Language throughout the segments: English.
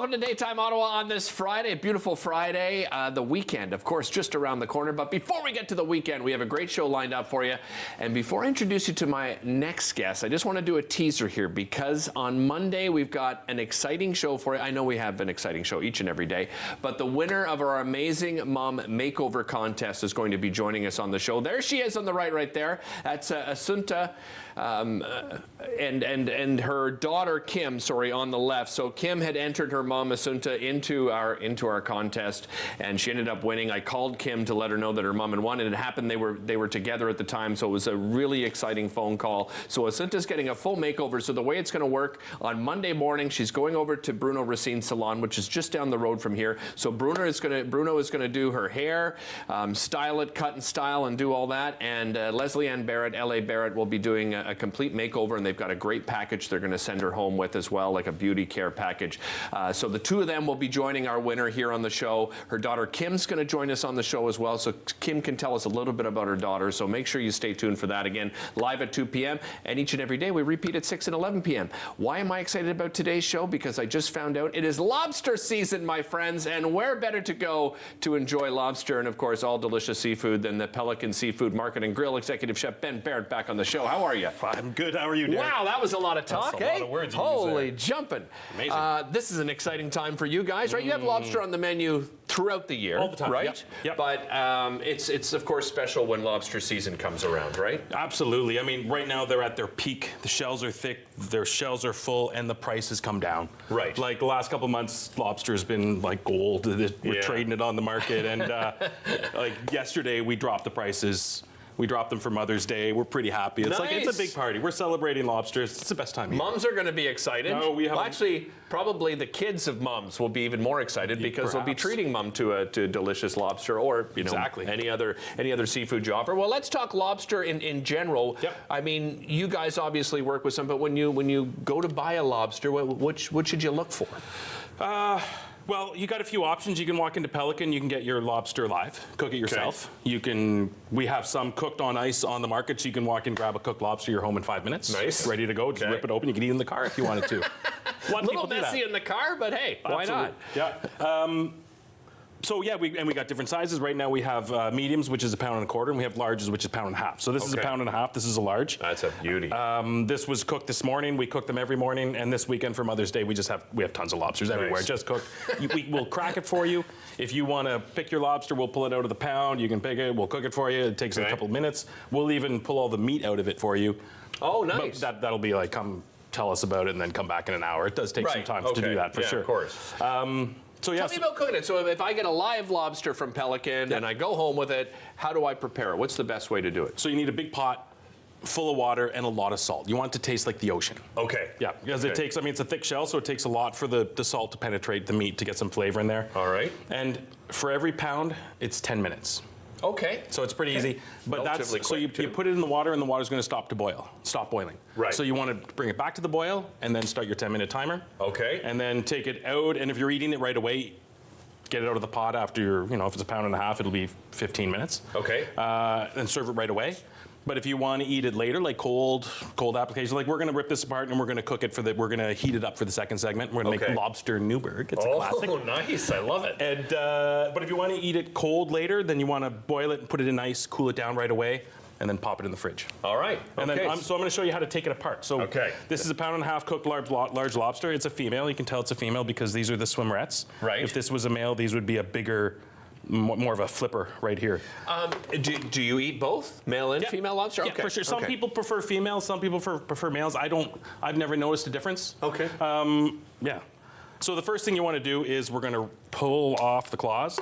welcome to Daytime Ottawa on this Friday, beautiful Friday. The weekend, of course, just around the corner. But before we get to the weekend, we have a great show lined up for you. And before I introduce you to my next guest, I just want to do a teaser here because on Monday, we've got an exciting show for you. I know we have an exciting show each and every day, but the winner of our Amazing Mom Makeover Contest is going to be joining us on the show. There she is on the right there. That's Asunta and her daughter Kim, on the left. So Kim had entered her mom Asunta into our contest, and she ended up winning. I called Kim to let her know that her mom had won, and it happened they were together at the time, so it was a really exciting phone call. So Asunta's getting a full makeover. So the way it's going to work, on Monday morning, she's going over to Bruno Racine Salon, which is just down the road from here. So Bruno is going to do her hair, style it, cut and style, and do all that. And Leslie Ann Barrett, LA Barrett, will be doing a complete makeover, and they've got a great package they're going to send her home with as well, like a beauty care package. So the two of them will be joining our winner here on the show. Her daughter Kim's going to join us on the show as well, so Kim can tell us a little bit about her daughter. So make sure you stay tuned for that. Again, live at 2 p.m. and each and every day we repeat at 6 and 11 p.m. Why am I excited about today's show? Because I just found out it is lobster season, my friends, and where better to go to enjoy lobster and, of course, all delicious seafood than the Pelican Seafood Market and Grill Executive Chef Ben Barrett back on the show. How are you? I'm good. How are you, Derek? Wow, that was a lot of talk, That's a lot of words you Holy used jumping. Amazing. This is an exciting time for you guys, right? You have lobster on the menu throughout the year, all the time, right? Yep. But it's of course special when lobster season comes around, right? Absolutely. I mean, right now they're at their peak. The shells are thick, their shells are full, and the price has come down. Right. Like the last couple of months, lobster's been like gold. We're trading it on the market, and like yesterday we dropped the prices. We dropped them for Mother's Day. We're pretty happy. It's like, it's a big party. We're celebrating lobsters. It's the best time of year. Moms are going to be excited. No, we have actually, probably the kids of moms will be even more excited because they'll be treating mom to delicious lobster or any other seafood you offer. Well, let's talk lobster in general. Yep. I mean, you guys obviously work with some, but when you go to buy a lobster, what should you look for? Well, you got a few options. You can walk into Pelican. You can get your lobster live, cook it yourself. Okay. We have some cooked on ice on the market, so you can walk in, grab a cooked lobster. You're home in 5 minutes. Nice, ready to go. Just rip it open. You can eat it in the car if you wanted to. A little messy in the car, but hey, why not? Yeah. So yeah, we got different sizes. Right now we have mediums, which is 1.25 pounds, and we have larges, which is 1.5 pounds. So this is 1.5 pounds. This is a large. That's a beauty. This was cooked this morning. We cook them every morning, and this weekend for Mother's Day, we have tons of lobsters everywhere. Just cooked. We'll crack it for you. If you want to pick your lobster, we'll pull it out of the pound. You can pick it. We'll cook it for you. It takes a couple of minutes. We'll even pull all the meat out of it for you. Oh, nice. But that'll be like, come tell us about it, and then come back in an hour. It does take some time to do that for sure. Of course. So tell me about cooking it. So if I get a live lobster from Pelican and I go home with it, how do I prepare it? What's the best way to do it? So you need a big pot full of water and a lot of salt. You want it to taste like the ocean. Okay. Yeah, because it takes, it's a thick shell, so it takes a lot for the salt to penetrate the meat to get some flavor in there. All right. And for every pound, it's 10 minutes. Okay. So it's pretty easy. But you put it in the water, and the water's going to stop boiling. Right. So you want to bring it back to the boil and then start your 10-minute timer. Okay. And then take it out, and if you're eating it right away, get it out of the pot after if it's 1.5 pounds, it'll be 15 minutes. Okay. And serve it right away. But if you want to eat it later, like cold application, like we're going to rip this apart and we're going to cook it we're going to heat it up for the second segment. We're going to make lobster Newburg. It's a classic. Oh, nice. I love it. And but if you want to eat it cold later, then you want to boil it and put it in ice, cool it down right away, and then pop it in the fridge. All right. And then I'm going to show you how to take it apart. So this is 1.5 pounds cooked large lobster. It's a female. You can tell it's a female because these are the swimmerettes. Right. If this was a male, these would be a bigger, more of a flipper right here. Do you eat both, male and female lobster? Yeah, for sure. Some people prefer females. Some people prefer males. I've never noticed a difference. Okay. Yeah. So the first thing you want to do is we're going to pull off the claws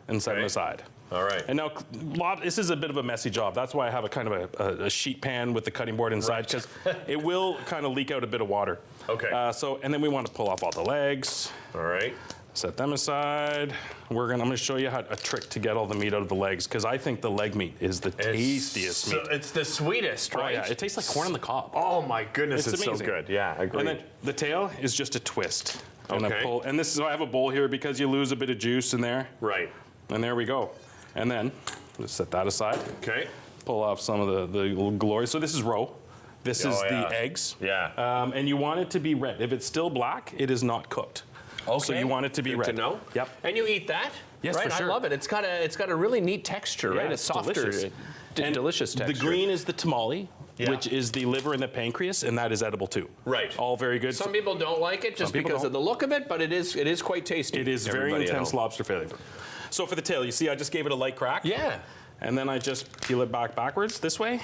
and set them aside. All right. And now, this is a bit of a messy job. That's why I have a kind of a sheet pan with the cutting board inside, because it will kind of leak out a bit of water. Okay. And then we want to pull off all the legs. All right. Set them aside. I'm going to show you a trick to get all the meat out of the legs, because I think the leg meat is the tastiest meat. It's the sweetest, right? Oh, yeah. It tastes like corn on the cob. Oh my goodness, it's amazing. So good. Yeah, I agree. And then the tail is just a twist. Okay. And this is, I have a bowl here because you lose a bit of juice in there. Right. And there we go. And then just set that aside. Okay. Pull off some of the little glory. So this is roe. This is the eggs. Yeah. And you want it to be red. If it's still black, it is not cooked. Okay. So you want it to be Good red. to know. Yep. And you eat that? Yes, right? for sure. I love it. It's got a really neat texture, right? it's It's softer, delicious. And delicious texture. The green is the tamale, Yeah. which is the liver and the pancreas, and that is edible too. Right. All very good. Some people don't like it just because of the look of it, but it is quite tasty. It is very Everybody at intense home. lobster flavor. So for the tail, you see I just gave it a light crack. Yeah. And then I just peel it backwards this way,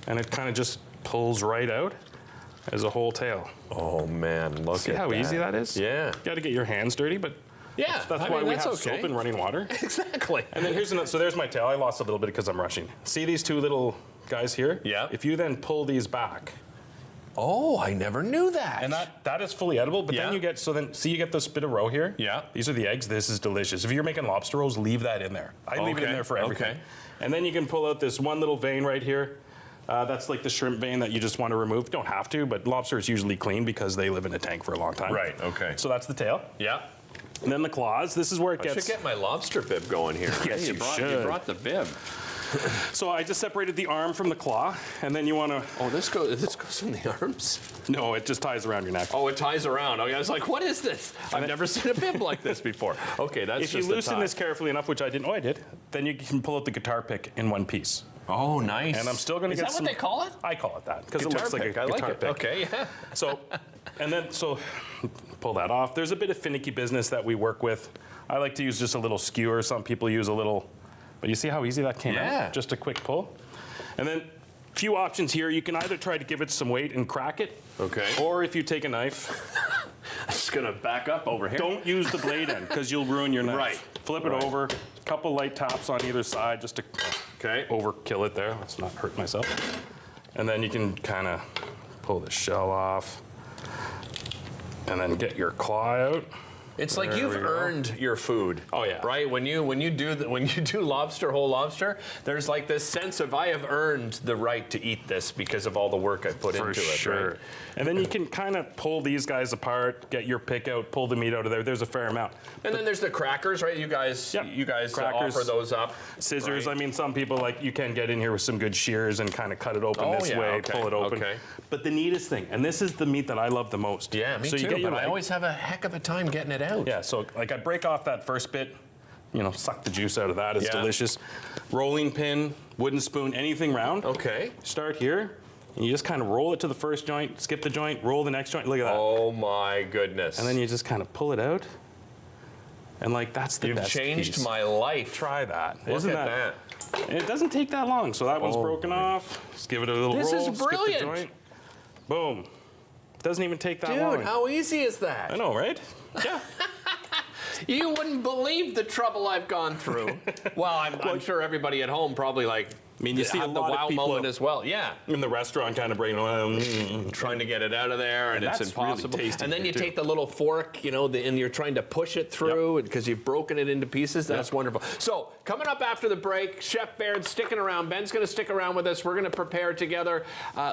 and it kind of just pulls right out as a whole tail. Oh man, look See at how that. easy that is? Yeah. You got to get your hands dirty, but Yeah. that's why we have soap and running water. Exactly. And then here's another, so there's my tail. I lost a little bit because I'm rushing. See these two little guys here? Yeah. If you then pull these back, Oh, I never knew that. and that is fully edible, but Yeah. then you get, see you get this bit of roe here? Yeah. These are the eggs. This is delicious. If you're making lobster rolls, leave that in there. I leave it in Okay, there for everything. okay. And then you can pull out this one little vein right here. That's like the shrimp vein that you just want to remove. Don't have to, but lobster is usually clean because they live in a tank for a long time. Right, okay. So that's the tail. Yeah. And then the claws. This is where it I gets... should get my lobster bib going here. Yes, you You should. brought the bib. So I just separated the arm from the claw, and then you want to... Oh, this goes in the arms? No, it just ties around your neck. Oh, it ties around. Okay, I was like, what is this? I've never seen a bib like this before. Okay, that's If just you the loosen tie. this carefully enough, which I didn't, I did, then you can pull out the guitar pick in one piece. Oh, nice. And I'm still going to get Is that some... what they call it? I call it that because it Guitar looks like pick. a I guitar like it. pick. Okay, yeah. So, pull that off. There's a bit of finicky business that we work with. I like to use just a little skewer. Some people use a little, but you see how easy that came Yeah. out? Just a quick pull. And then a few options here. You can either try to give it some weight and crack it. Okay. Or if you take a knife, I'm just going to back up over here. don't use the blade end because you'll ruin your knife. Right. Flip it Right. over. Couple light taps on either side just to Okay. overkill it there. Let's not hurt myself. And then you can kind of pull the shell off and then get your claw out. It's like There you've we go. earned your food. Oh, yeah. Right? When you do lobster, whole lobster, there's like this sense of I have earned the right to eat this because of all the work I put For into sure. it. Right? And then you can kind of pull these guys apart, get your pick out, pull the meat out of there. There's a fair amount. And then there's the crackers, right? You guys Crackers, offer those up. Scissors. right? I mean, some people you can get in here with some good shears and kind of cut it open Oh, this yeah, way, okay, pull it open. okay. But the neatest thing, and this is the meat that I love the most. Yeah, me so too. You get your But I leg. always have a heck of a time getting it out. Yeah, so like I break off that first bit, suck the juice out of that. It's Yeah. delicious. Rolling pin, wooden spoon, anything round. Okay. Start here. And you just kind of roll it to the first joint, skip the joint, roll the next joint. Look at that. Oh my goodness. And then you just kind of pull it out. And that's the You've best changed piece. my life. Try that. Look Isn't at that? And it doesn't take that long. So that one's Oh broken off. Just give it a little This roll. is brilliant. Skip the joint. Boom. Doesn't even take that long. Dude, how easy is that? I know, right? Yeah. You wouldn't believe the trouble I've gone through. Well, I'm sure everybody at home probably you see a had the lot of wow people moment as well. Yeah. In the restaurant, kind of Trying to get it out of there, and it's that's really impossible. tasty And then here, you too. take the little fork, and you're trying to push it through because you've broken it into pieces. That's wonderful. So coming up after the break, Chef Baird's sticking around. Ben's going to stick around with us. We're going to prepare together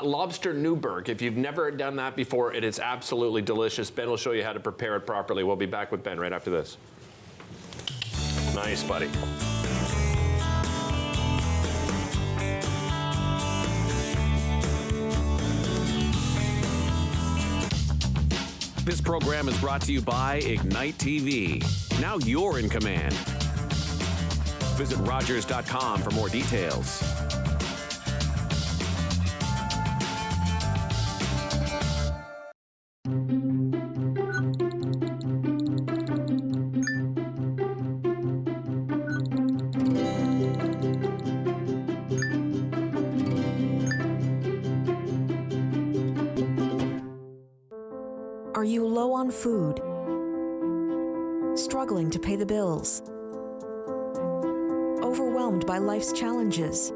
lobster Newburg. If you've never done that before, it is absolutely delicious. Ben will show you how to prepare it properly. We'll be back with Ben right after this. Nice, buddy. This program is brought to you by Ignite TV. Now you're in command. Visit Rogers.com for more details. Are you low on food? Struggling to pay the bills? Overwhelmed by life's challenges?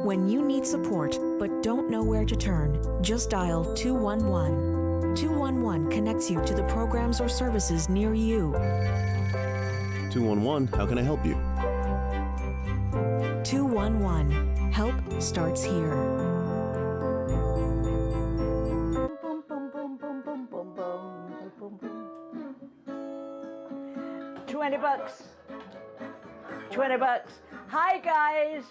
When you need support but don't know where to turn, just dial 211. 211 connects you to the programs or services near you. 211, how can I help you? 211. Help starts here. 20 bucks. 20 bucks. Hi guys,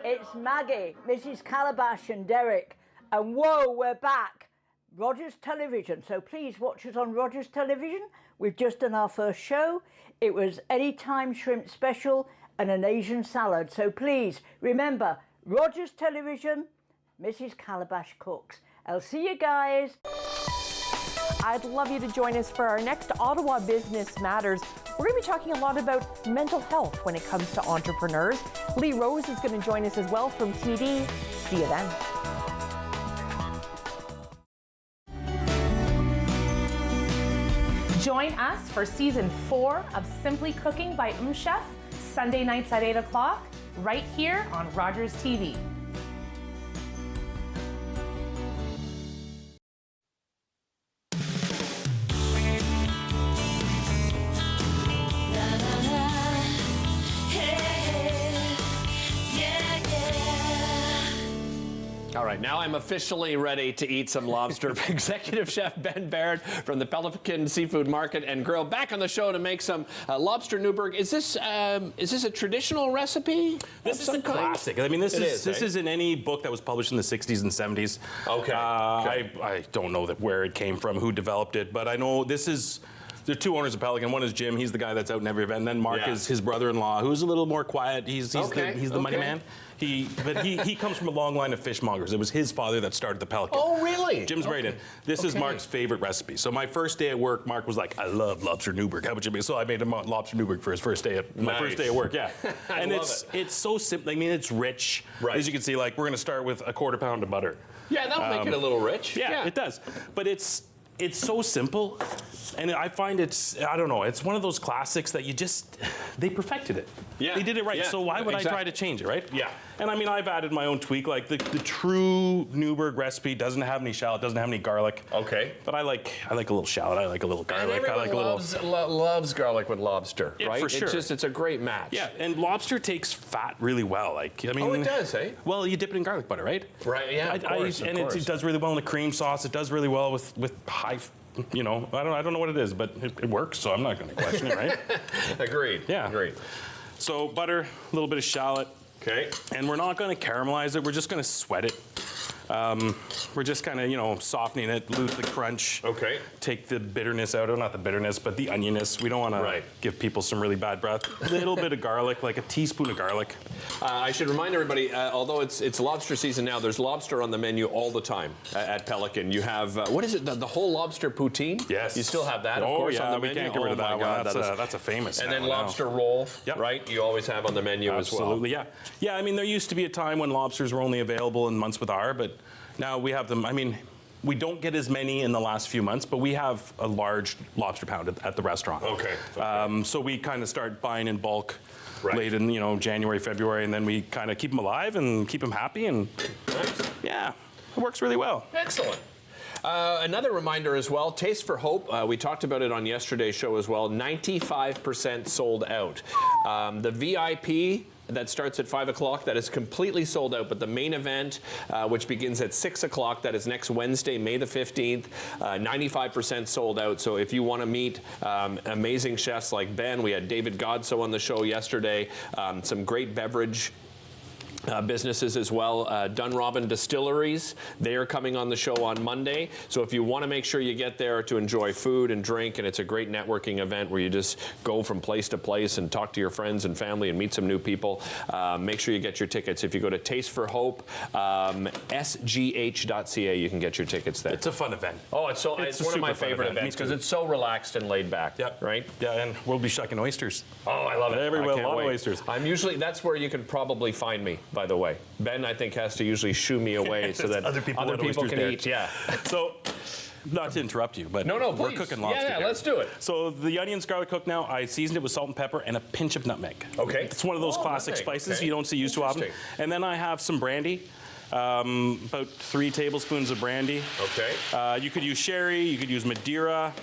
it's Maggie, Mrs. Calabash and Derek. And whoa, we're back. Rogers Television. So please watch us on Rogers Television. We've just done our first show. It was Anytime Shrimp Special and an Asian salad. So please remember, Rogers Television, Mrs. Calabash Cooks. I'll see you guys. I'd love you to join us for our next Ottawa Business Matters. We're going to be talking a lot about mental health when it comes to entrepreneurs. Lee Rose is going to join us as well from TD. See you then. Join us for season 4 of Simply Cooking by Chef, Sunday nights at 8 o'clock, right here on Rogers TV. All right, now I'm officially ready to eat some lobster. Executive Chef Ben Baird from the Pelican Seafood Market and Grill back on the show to make some lobster Newburg. Is this a traditional recipe? This is a classic. I mean, this is in any book that was published in the 60s and 70s. Okay. I don't know where it came from, who developed it, but I know this is. There are two owners of Pelican. One is Jim. He's the guy that's out in every event. And then Mark is his brother-in-law, who's a little more quiet. He's the money man. He comes from a long line of fishmongers. It was his father that started the Pelican. Oh, really? Jim's Braden. This is Mark's favorite recipe. So my first day at work, Mark was like, "I love lobster Newburg. How would you make?" So I made him lobster Newburg for his first day at work. Yeah, and it's so simple. I mean, it's rich. Right. As you can see, like we're gonna start with a quarter pound of butter. Yeah, that'll make it a little rich. Yeah, it does. But it's so simple, and I find it's one of those classics that they perfected it. Yeah. They did it right. Yeah. So why would I try to change it, right? Yeah. And I mean, I've added my own tweak. Like the true Newburg recipe doesn't have any shallot, doesn't have any garlic. Okay. But I like a little shallot. I like a little garlic. And everyone loves garlic with lobster, Yeah, right? for sure. It's a great match. Yeah, and lobster takes fat really well. Like I mean, it does, eh? Well, you dip it in garlic butter, right? Right. Yeah. Of course. It does really well in the cream sauce. It does really well with high. You know, I don't know what it is, but it works, so I'm not going to question it, right? Agreed. Yeah. Agreed. So butter, a little bit of shallot. Okay. And we're not going to caramelize it. We're just going to sweat it. We're just kind of, softening it, lose the crunch. Okay. Take the bitterness out, or not the bitterness, but the onioness. We don't want to give people some really bad breath. A little bit of garlic, like a teaspoon of garlic. I should remind everybody, although it's lobster season now, there's lobster on the menu all the time at Pelican. You have, what is it, the whole lobster poutine? Yes. You still have that, of course, on the menu? We can't get rid of that one. God, That's a famous And then lobster roll, right? You always have on the menu as well. Absolutely, yeah. Yeah, I mean, there used to be a time when lobsters were only available in months with R, but now we have them. I mean, we don't get as many in the last few months, but we have a large lobster pound at the restaurant. Okay. So we kind of start buying in bulk late in January, February, and then we kind of keep them alive and keep them happy, and yeah, it works really well. Excellent. Another reminder as well, Taste for Hope, we talked about it on yesterday's show as well, 95% sold out. The VIP that starts at 5 o'clock, that is completely sold out, but the main event, which begins at 6 o'clock, that is next Wednesday, May the 15th, 95% sold out. So if you want to meet amazing chefs like Ben, we had David Godso on the show yesterday, some great beverage businesses as well. Dunrobin Distilleries, they are coming on the show on Monday. So if you want to make sure you get there to enjoy food and drink, and it's a great networking event where you just go from place to place and talk to your friends and family and meet some new people, make sure you get your tickets. If you go to Taste for Hope, sgh.ca, you can get your tickets there. It's a fun event. Oh, it's one of my favorite events because it's so relaxed and laid back. Yep. Right? Yeah, and we'll be shucking oysters. Oh, I love it. Everywhere, a lot of oysters. That's where you can probably find me, by the way. Ben, I think, has to usually shoo me away so that other people can eat. Yeah. So, not to interrupt you, but no, we're cooking lobster. Yeah, let's do it. So the onions garlic cooked now. I seasoned it with salt and pepper and a pinch of nutmeg. Okay. It's one of those classic spices you don't see used too often. And then I have some brandy. About 3 tablespoons of brandy. Okay. You could use sherry. You could use Madeira.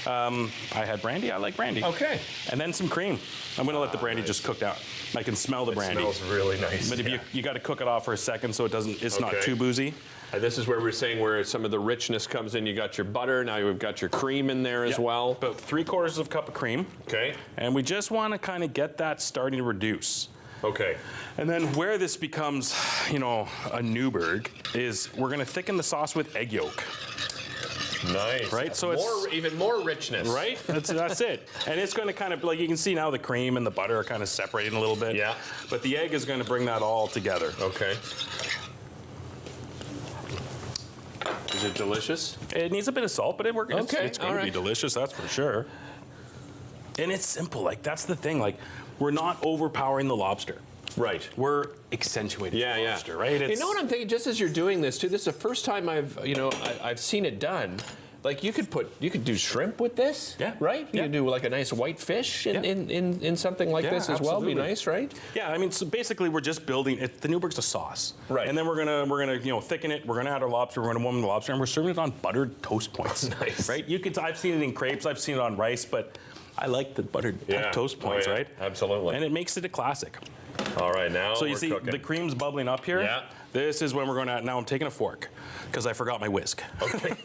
I had brandy. I like brandy. Okay. And then some cream. I'm going to let the brandy just cook down. I can smell the brandy. It smells really nice. But if you got to cook it off for a second so it's not too boozy. This is where we're saying where some of the richness comes in. You got your butter. Now you've got your cream in there as well. About 3/4 cup of cream. Okay. And we just want to kind of get that starting to reduce. Okay. And then where this becomes, a Newburg is we're going to thicken the sauce with egg yolk. Nice. Right? So it's even more richness. right. That's it. And it's going to kind of, like, you can see now the cream and the butter are kind of separating a little bit. Yeah. But the egg is going to bring that all together. Okay. Is it delicious? It needs a bit of salt, but it's going all to right. be delicious, that's for sure. And it's simple. Like, that's the thing. Like, we're not overpowering the lobster. Right. We're accentuating the lobster, right? You know what I'm thinking? Just as you're doing this too, this is the first time I've seen it done. Like you could do shrimp with this, right? You could do like a nice white fish in something like this as well. Be nice, right? Yeah, I mean, so basically we're just building it. The Newburgh's a sauce, right? And then we're gonna thicken it. We're gonna add our lobster. We're gonna warm the lobster, and we're serving it on buttered toast points. Nice, right? I've seen it in crepes. I've seen it on rice, but I like the buttered toast points, right? Absolutely. And it makes it a classic. All right, now so you see cooking. The cream's bubbling up here. Yeah. This is when we're going to. Now I'm taking a fork because I forgot my whisk. Okay.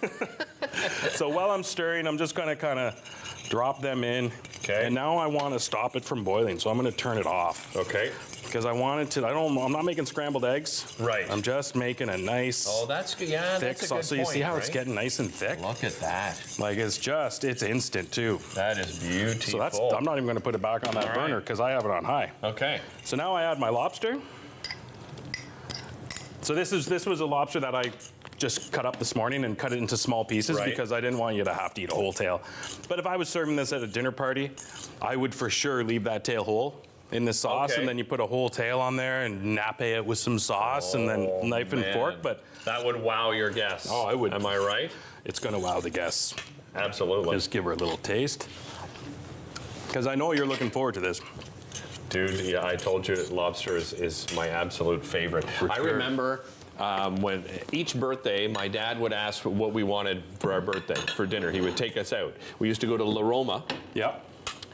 So while I'm stirring, I'm just going to kind of drop them in. Okay. And now I want to stop it from boiling, so I'm going to turn it off. Okay. Because I want it to. I'm not making scrambled eggs. Right. I'm just making a nice. Oh, that's good. Yeah, thick that's a sauce. good So you see how point, it's getting nice and thick. Look at that. Like it's instant too. That is beautiful. So I'm not even going to put it back on that burner because I have it on high. Okay. So now I add my lobster. So this was a lobster that I just cut up this morning and cut it into small pieces because I didn't want you to have to eat a whole tail. But if I was serving this at a dinner party, I would for sure leave that tail whole in the sauce, and then you put a whole tail on there and nappe it with some sauce and then knife and fork. But that would wow your guests. Oh, I would. Am I right? It's going to wow the guests. Absolutely. Just give her a little taste. Because I know you're looking forward to this. Dude, yeah, I told you lobster is my absolute favorite. I remember when each birthday, my dad would ask what we wanted for our birthday, for dinner. He would take us out. We used to go to La Roma. Yeah.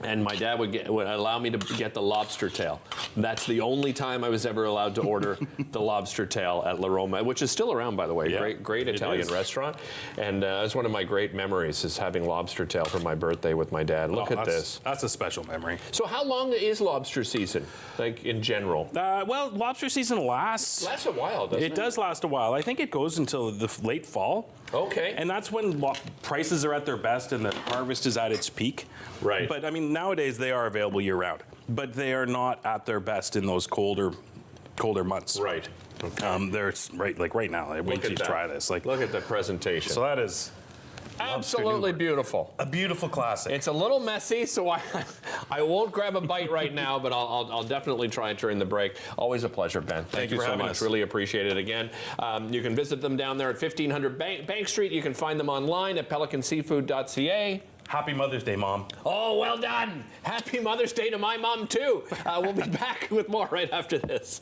And my dad would allow me to get the lobster tail. That's the only time I was ever allowed to order the lobster tail at La Roma, which is still around, by the way. Yeah, great Italian restaurant. And it's one of my great memories is having lobster tail for my birthday with my dad. Look at this. That's a special memory. So how long is lobster season, like in general? Well, lobster season lasts a while, doesn't it? It does last a while. I think it goes until the late fall. Okay. And that's when prices are at their best and the harvest is at its peak. Right. But I mean, nowadays they are available year round, but they are not at their best in those colder months. Right. Okay. They're right now. I wait till you try this. Like, look at the presentation. So that is absolutely beautiful. A beautiful classic. It's a little messy, so I won't grab a bite right now, but I'll definitely try it during the break. Always a pleasure, Ben. Thank you for so having much. us. Really appreciate it again. You can visit them down there at 1500 Bank Street. You can find them online at pelicanseafood.ca. Happy Mother's Day, Mom. Oh, well done. Happy Mother's Day to my mom, too. We'll be back with more right after this.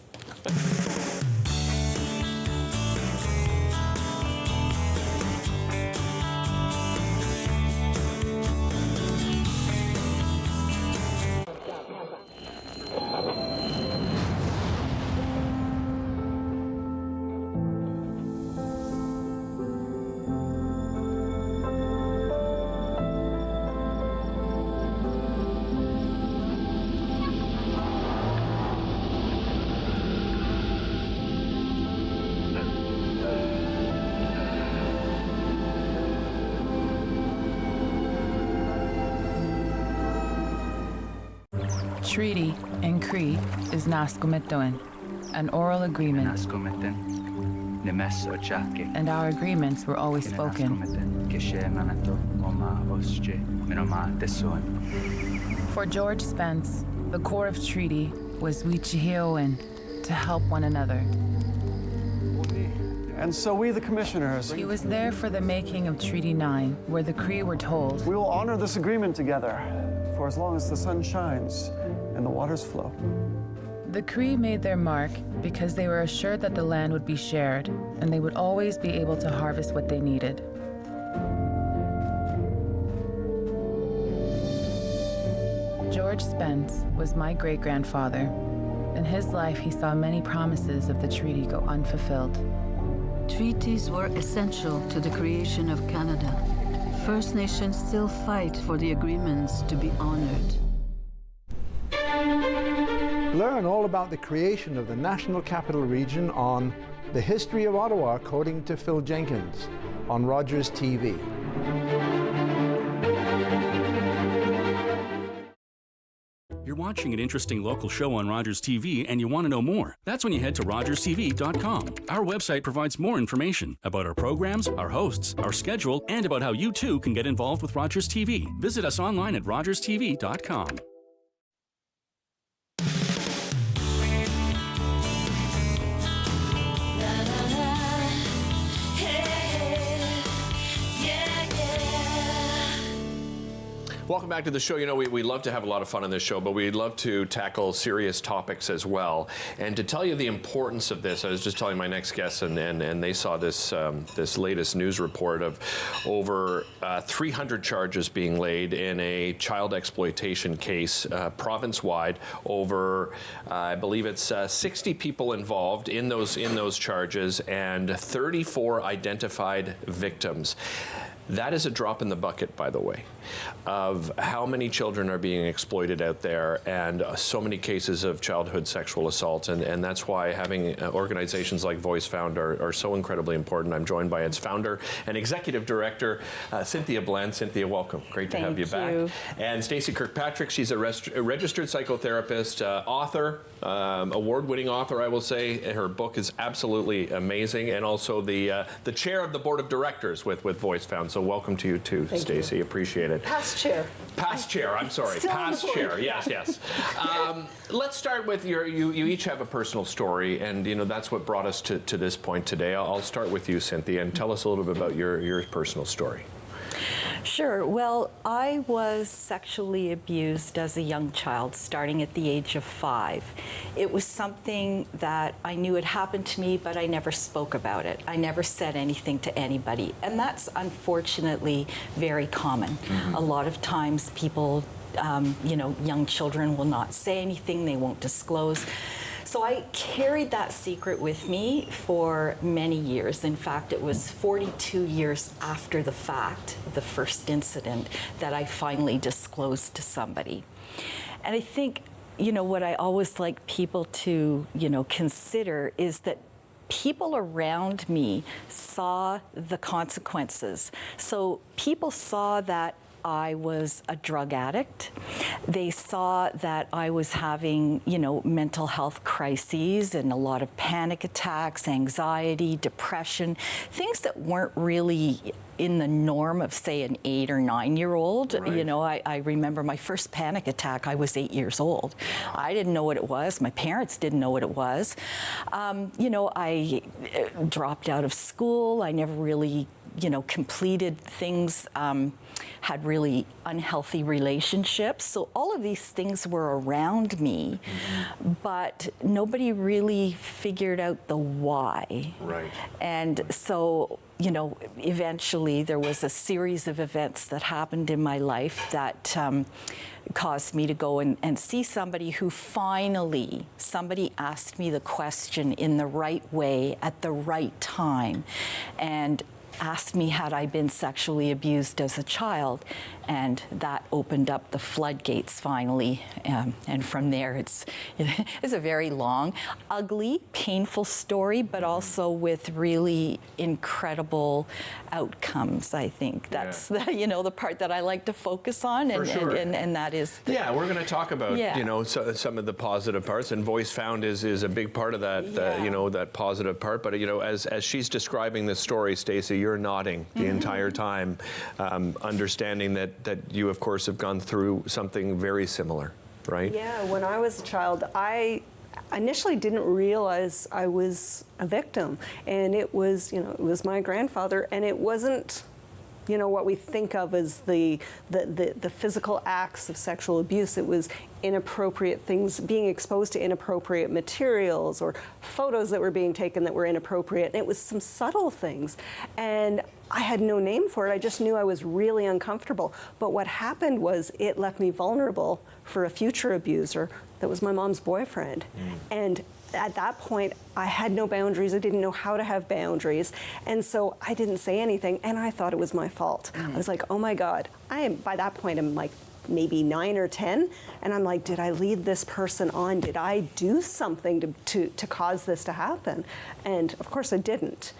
Treaty in Cree is Nascomitoin, an oral agreement, and our agreements were always spoken. For George Spence, the core of treaty was Wichihioin, to help one another. And so we, the commissioners, He was there for the making of Treaty 9, where the Cree were told, we will honor this agreement together for as long as the sun shines and the waters flow. the Cree made their mark because they were assured that the land would be shared and they would always be able to harvest what they needed. George Spence was my great-grandfather. In his life, he saw many promises of the treaty go unfulfilled. Treaties were essential to the creation of Canada. First Nations still fight for the agreements to be honored. Learn all about the creation of the National Capital Region on The History of Ottawa, according to Phil Jenkins, on Rogers TV. You're watching an interesting local show on Rogers TV and you want to know more. That's when you head to rogerstv.com. Our website provides more information about our programs, our hosts, our schedule, and about how you too can get involved with Rogers TV. Visit us online at rogerstv.com. Welcome back to the show. You know, we love to have a lot of fun on this show, but we love to tackle serious topics as well. And to tell you the importance of this, I was just telling my next guest, and they saw this this latest news report of over 300 charges being laid in a child exploitation case province-wide. Over, I believe it's 60 people involved in those charges, and 34 identified victims. That is a drop in the bucket, by the way, of how many children are being exploited out there, and so many cases of childhood sexual assault. And that's why having organizations like Voice Found are so incredibly important. I'm joined by its founder and executive director, Cynthia Bland. Cynthia, welcome. Great to have you back. And Stacey Kirkpatrick, she's a registered psychotherapist, author, award-winning author, I will say. Her book is absolutely amazing, and also the chair of the board of directors with Voice Found. So welcome to you too, Stacey. Appreciate it. Past chair. Past chair. I'm sorry. Still Past chair. Yes. Let's start with you each have a personal story, and you know that's what brought us to this point today. I'll start with you, Cynthia, and tell us a little bit about your personal story. Sure. Well, I was sexually abused as a young child, starting at the age of 5. It was something that I knew had happened to me, but I never spoke about it. I never said anything to anybody. And that's unfortunately very common. Mm-hmm. A lot of times people, young children will not say anything, they won't disclose. So I carried that secret with me for many years. In fact, it was 42 years after the fact, the first incident, that I finally disclosed to somebody. And I think, what I always like people to, consider is that people around me saw the consequences. So people saw that I was a drug addict. They saw that I was having, mental health crises and a lot of panic attacks, anxiety, depression, things that weren't really in the norm of, say, an 8 or 9-year-old. Right. I remember my first panic attack, I was 8 years old. I didn't know what it was. My parents didn't know what it was. I dropped out of school. I never really completed things, had really unhealthy relationships. So all of these things were around me, but nobody really figured out the why. Right. And so, eventually there was a series of events that happened in my life that caused me to go and see somebody who somebody asked me the question in the right way at the right time, and asked me had I been sexually abused as a child, and that opened up the floodgates finally. And from there, it's a very long, ugly, painful story, but also with really incredible outcomes. I think that's the part that I like to focus on, and that is. We're going to talk about some of the positive parts, and Voice Found is a big part of that. That positive part. But as she's describing this story, Stacey, you're nodding the entire time, understanding that you, of course, have gone through something very similar, right? Yeah, when I was a child, I initially didn't realize I was a victim, and it was my grandfather, and it wasn't what we think of as the physical acts of sexual abuse. It was inappropriate things, being exposed to inappropriate materials or photos that were being taken that were inappropriate. And it was some subtle things. And I had no name for it. I just knew I was really uncomfortable. But what happened was it left me vulnerable for a future abuser that was my mom's boyfriend. And at that point, I had no boundaries. I didn't know how to have boundaries. And so I didn't say anything, and I thought it was my fault. I was like, oh my God. By that point, I'm like maybe 9 or 10, and I'm like, did I lead this person on? Did I do something to cause this to happen? And of course I didn't.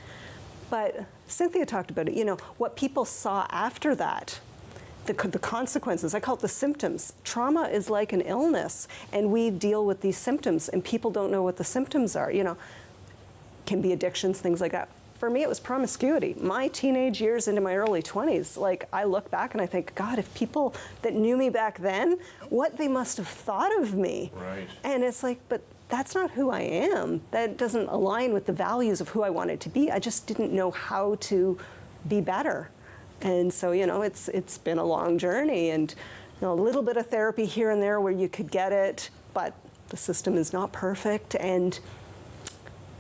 But Cynthia talked about it, you know, what people saw after that. The consequences, I call it the symptoms. Trauma is like an illness, and we deal with these symptoms, and people don't know what the symptoms are. You know, can be addictions, things like that. For me, it was promiscuity. My teenage years into my early 20s, like I look back and I think, God, if people that knew me back then, what they must have thought of me. Right. And it's like, but that's not who I am. That doesn't align with the values of who I wanted to be. I just didn't know how to be better. And so, you know, it's been a long journey, and you know, a little bit of therapy here and there where you could get it, but the system is not perfect. And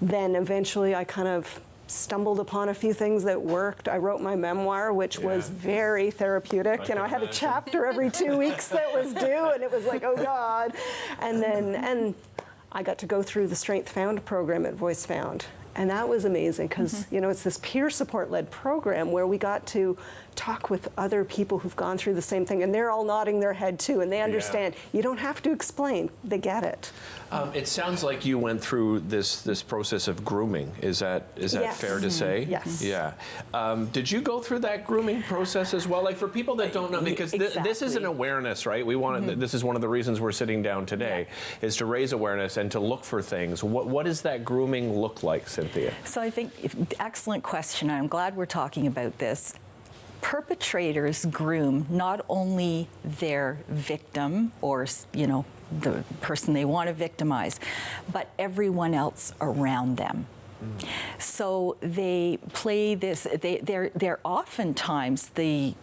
then eventually I kind of stumbled upon a few things that worked. I wrote my memoir, which was very therapeutic. You know, I had a chapter every 2 weeks that was due, and it was like, oh God. And I got to go through the Strength Found program at Voice Found. And that was amazing because, you know, it's this peer support-led program where we got to talk with other people who've gone through the same thing, and they're all nodding their head too, and they understand. You don't have to explain. They get it. It sounds like you went through this process of grooming. Is that fair to say? Yes. Yeah. Did you go through that grooming process as well? Like for people that don't know, because this is an awareness, right? We want this is one of the reasons we're sitting down today, is to raise awareness and to look for things. What does that grooming look like, Cynthia? So I think, excellent question. I'm glad we're talking about this. Perpetrators groom not only their victim or, you know, the person they want to victimize, but everyone else around them. So they play this. They're oftentimes the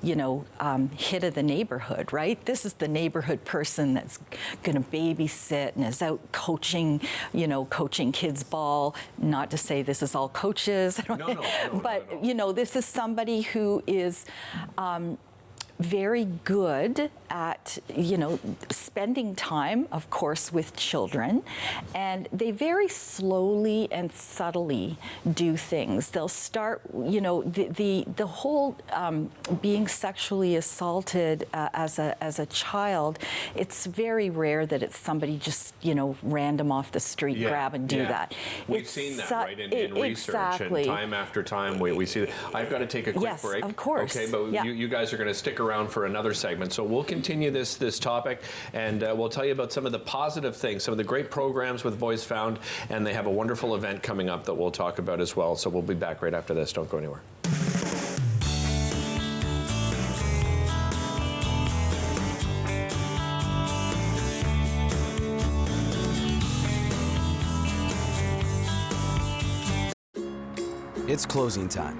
hit of the neighborhood, right? This is the neighborhood person that's going to babysit and is out coaching, coaching kids ball. Not to say this is all coaches, but this is somebody who is very good at, spending time, of course, with children, and they very slowly and subtly do things. They'll start, the whole being sexually assaulted as a child. It's very rare that it's somebody just, random off the street, grab and do that. We've seen that, right, in research, and time after time we see that. I've got to take a quick break. Of course. Okay, but you guys are going to stick around for another segment. So we'll continue this topic, and we'll tell you about some of the positive things, some of the great programs with Voice Found, and they have a wonderful event coming up that we'll talk about as well. So we'll be back right after this. Don't go anywhere. It's closing time,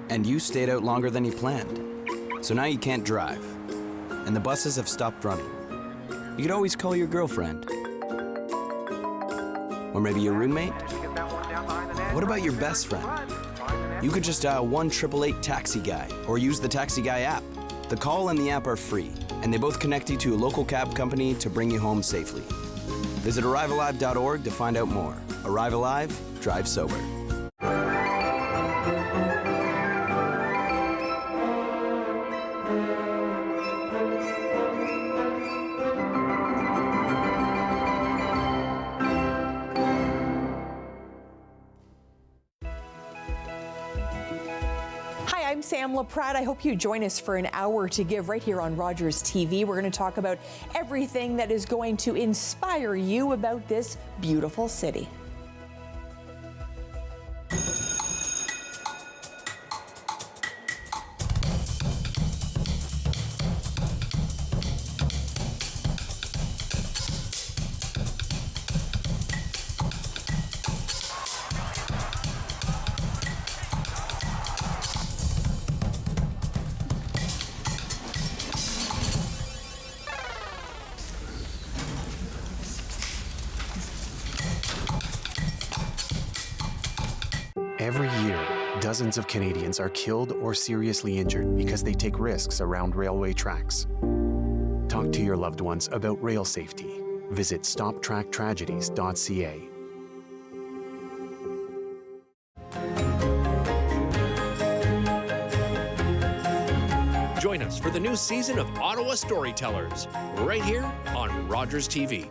and you stayed out longer than you planned. So now you can't drive, and the buses have stopped running. You could always call your girlfriend. Or maybe your roommate? What about your best friend? You could just dial 1-888-TAXI-GUY or use the Taxi Guy app. The call and the app are free, and they both connect you to a local cab company to bring you home safely. Visit ArriveAlive.org to find out more. Arrive Alive, drive sober. I'm Sam LaPratte. I hope you join us for an hour to give right here on Rogers TV. We're going to talk about everything that is going to inspire you about this beautiful city. Every year, dozens of Canadians are killed or seriously injured because they take risks around railway tracks. Talk to your loved ones about rail safety. Visit stoptracktragedies.ca. Join us for the new season of Ottawa Storytellers, right here on Rogers TV.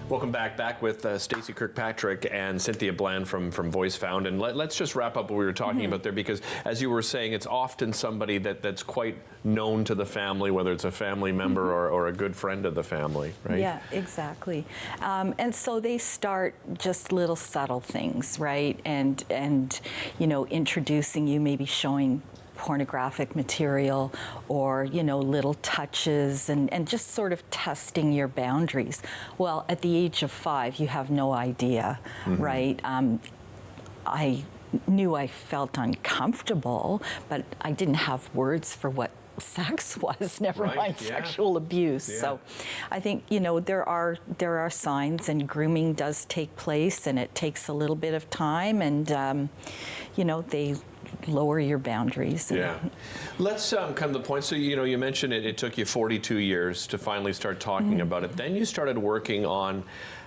Welcome back with Stacey Kirkpatrick and Cynthia Bland from Voice Found. And let's just wrap up what we were talking about there, because as you were saying, it's often somebody that's quite known to the family, whether it's a family member or a good friend of the family, right? Yeah, exactly. And so they start just little subtle things, right? And you know, introducing you, maybe showing pornographic material, or little touches, and just sort of testing your boundaries. Well, at the age of 5, you have no idea, right? I knew I felt uncomfortable, but I didn't have words for what sex was, never mind sexual abuse. Yeah. So I think there are signs, and grooming does take place, and it takes a little bit of time, and they lower your boundaries. Yeah. Let's come to the point. So, you mentioned it took you 42 years to finally start talking about it. Then you started working on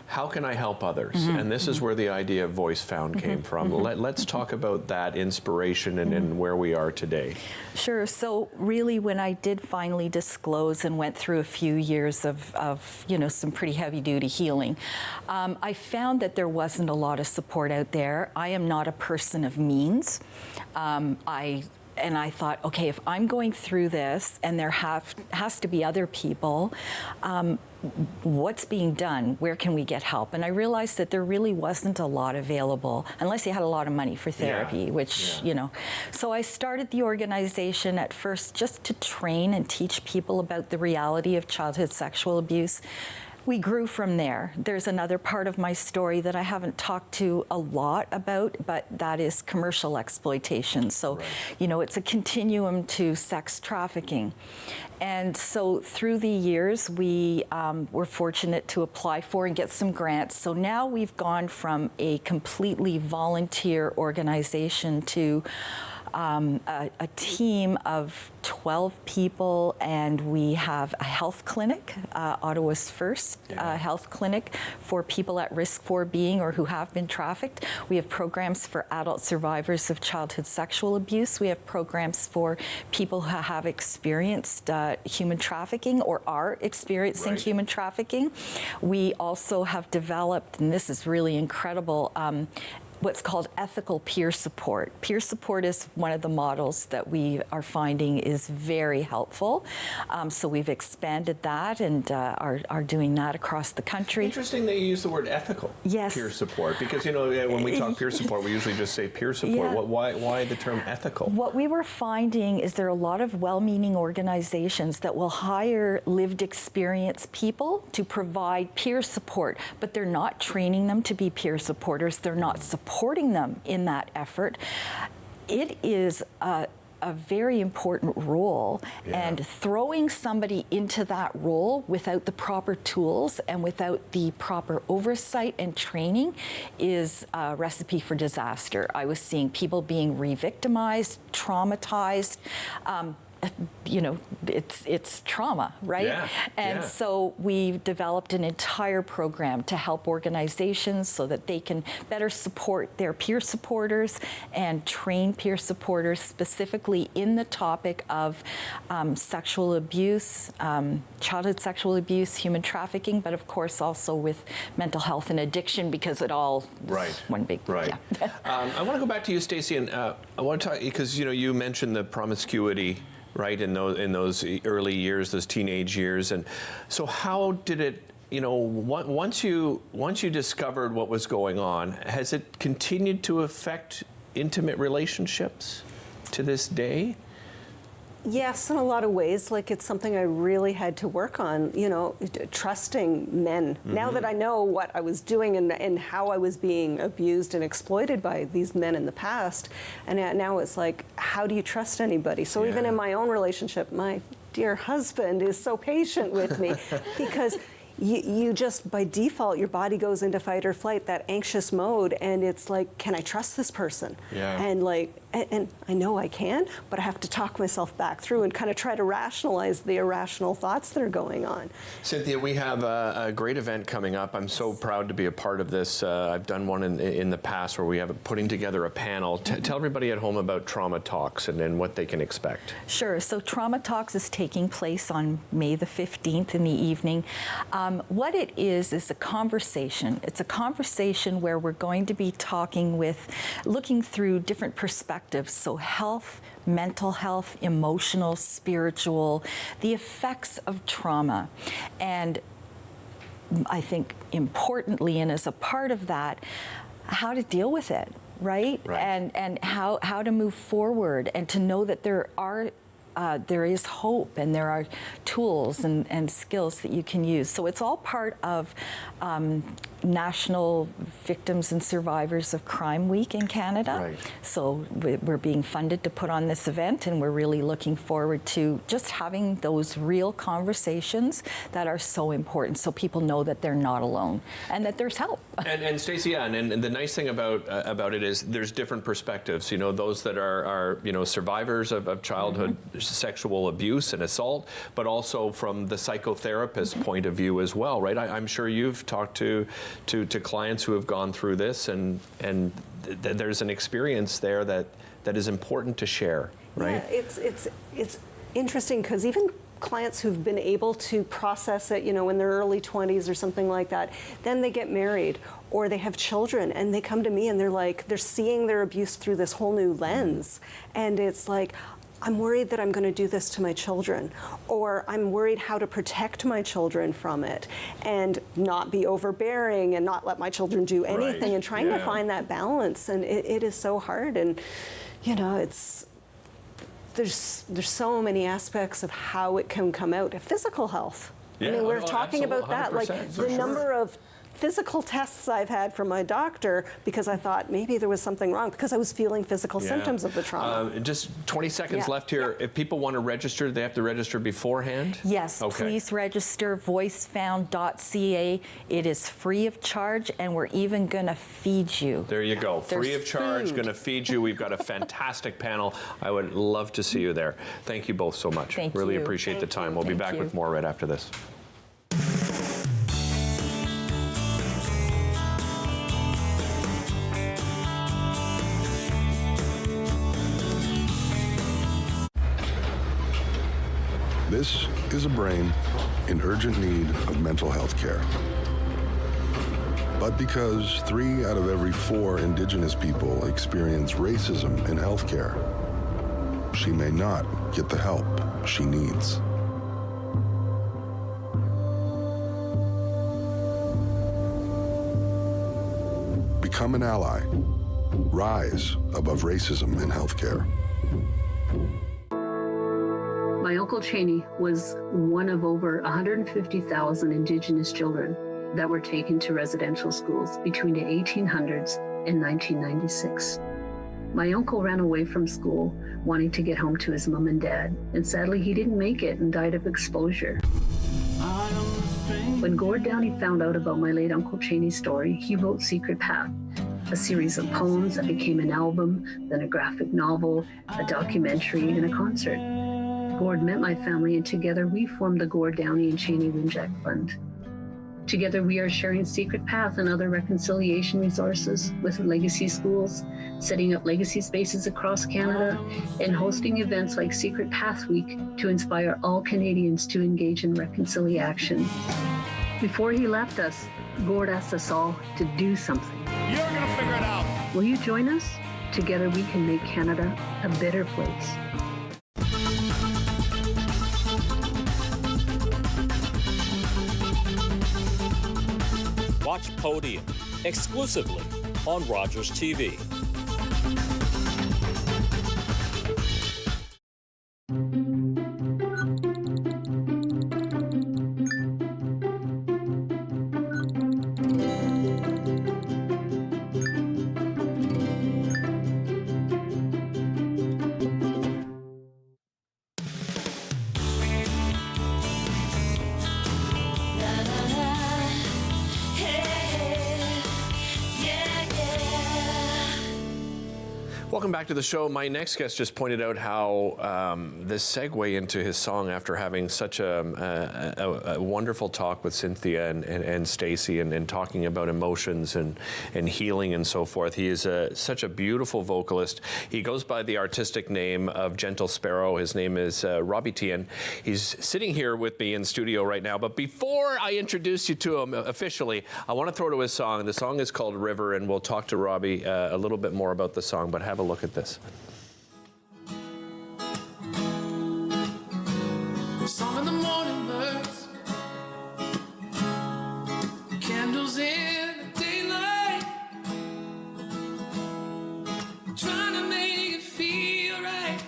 how can I help others? And this is where the idea of Voice Found came from. Let's talk about that inspiration and where we are today. Sure. So really, when I did finally disclose and went through a few years of some pretty heavy-duty healing, I found that there wasn't a lot of support out there. I am not a person of means. And I thought, okay, if I'm going through this and there has to be other people, what's being done? Where can we get help? And I realized that there really wasn't a lot available unless you had a lot of money for therapy, which, So I started the organization at first just to train and teach people about the reality of childhood sexual abuse. We grew from there. There's another part of my story that I haven't talked to a lot about, but that is commercial exploitation. So, it's a continuum to sex trafficking. And so through the years, we were fortunate to apply for and get some grants. So now we've gone from a completely volunteer organization to a team of 12 people, and we have a health clinic, Ottawa's first health clinic for people at risk for being or who have been trafficked. We have programs for adult survivors of childhood sexual abuse. We have programs for people who have experienced human trafficking or are experiencing human trafficking. We also have developed, and this is really incredible, what's called ethical peer support. Peer support is one of the models that we are finding is very helpful. So we've expanded that and are doing that across the country. Interesting that you use the word ethical peer support, because when we talk peer support, we usually just say peer support. Why the term ethical? What we were finding is there are a lot of well-meaning organizations that will hire lived experience people to provide peer support, but they're not training them to be peer supporters. They're not supporting them in that effort. It is a very important role, and throwing somebody into that role without the proper tools and without the proper oversight and training is a recipe for disaster. I was seeing people being re-victimized, traumatized. It's trauma, right? So we've developed an entire program to help organizations so that they can better support their peer supporters and train peer supporters specifically in the topic of sexual abuse, childhood sexual abuse, human trafficking, but of course also with mental health and addiction, because it all is one big I want to go back to you, Stacey, and I want to talk, because you mentioned the promiscuity, right, in those early years, those teenage years, and so how did it? Once you discovered what was going on, has it continued to affect intimate relationships to this day? Yes, in a lot of ways. Like, it's something I really had to work on, trusting men. Now that I know what I was doing and how I was being abused and exploited by these men in the past, and now it's like, how do you trust anybody? So even in my own relationship, my dear husband is so patient with me because you just, by default, your body goes into fight or flight, that anxious mode, and it's like, can I trust this person? And I know I can, but I have to talk myself back through and kind of try to rationalize the irrational thoughts that are going on. Cynthia, we have a great event coming up. I'm so proud to be a part of this. I've done one in the past where we have putting together a panel. Tell everybody at home about Trauma Talks and what they can expect. Sure. So Trauma Talks is taking place on May the 15th in the evening. What it is a conversation. It's a conversation where we're going to be looking through different perspectives. So health, mental health, emotional, spiritual, the effects of trauma. And I think importantly, and as a part of that, how to deal with it, right? And how to move forward, and to know that there is hope, and there are tools and skills that you can use. So it's all part of National Victims and Survivors of Crime Week in Canada. Right. So we're being funded to put on this event, and we're really looking forward to just having those real conversations that are so important, so people know that they're not alone and that there's help. And Stacey, and the nice thing about it is there's different perspectives. You know, those that are survivors of childhood sexual abuse and assault, but also from the psychotherapist point of view as well, right? I'm sure you've talked to clients who have gone through this, and there's an experience there that is important to share, right? Yeah, it's interesting, because even clients who've been able to process it, in their early 20s or something like that, then they get married or they have children, and they come to me and they're seeing their abuse through this whole new lens. And it's like, I'm worried that I'm going to do this to my children, or I'm worried how to protect my children from it and not be overbearing and not let my children do anything, and trying to find that balance. And it is so hard. And, there's so many aspects of how it can come out. Physical health. Yeah, I mean, we're talking about that. Like the number of physical tests I've had from my doctor, because I thought maybe there was something wrong, because I was feeling physical symptoms of the trauma. Just 20 seconds left here. If people want to register, they have to register beforehand? Yes, please register voicefound.ca. It is free of charge, and we're even going to feed you. There you go. Free of charge, going to feed you. We've got a fantastic panel. I would love to see you there. Thank you both so much. Really appreciate the time. We'll be back with more right after this. This is a brain in urgent need of mental health care. But because 3 out of every 4 Indigenous people experience racism in healthcare, she may not get the help she needs. Become an ally. Rise above racism in healthcare. My Uncle Cheney was one of over 150,000 Indigenous children that were taken to residential schools between the 1800s and 1996. My uncle ran away from school wanting to get home to his mom and dad, and sadly he didn't make it and died of exposure. When Gord Downey found out about my late Uncle Cheney's story, he wrote Secret Path, a series of poems that became an album, then a graphic novel, a documentary, and a concert. Gord met my family, and together we formed the Gord Downey and Cheney Winjack Fund. Together we are sharing Secret Path and other reconciliation resources with legacy schools, setting up legacy spaces across Canada, and hosting events like Secret Path Week to inspire all Canadians to engage in reconciliation. Before he left us, Gord asked us all to do something. You're gonna figure it out. Will you join us? Together we can make Canada a better place. Watch Podium exclusively on Rogers TV. Welcome back to the show. My next guest just pointed out how this segue into his song, after having such a wonderful talk with Cynthia and Stacey, and talking about emotions and healing and so forth. He is such a beautiful vocalist. He goes by the artistic name of Gentle Sparrow. His name is Robbie Tien. He's sitting here with me in studio right now. But before I introduce you to him officially, I want to throw to his song. The song is called River, and we'll talk to Robbie a little bit more about the song, but have a look at this. Song of the morning birds, candles in the daylight, trying to make it feel right.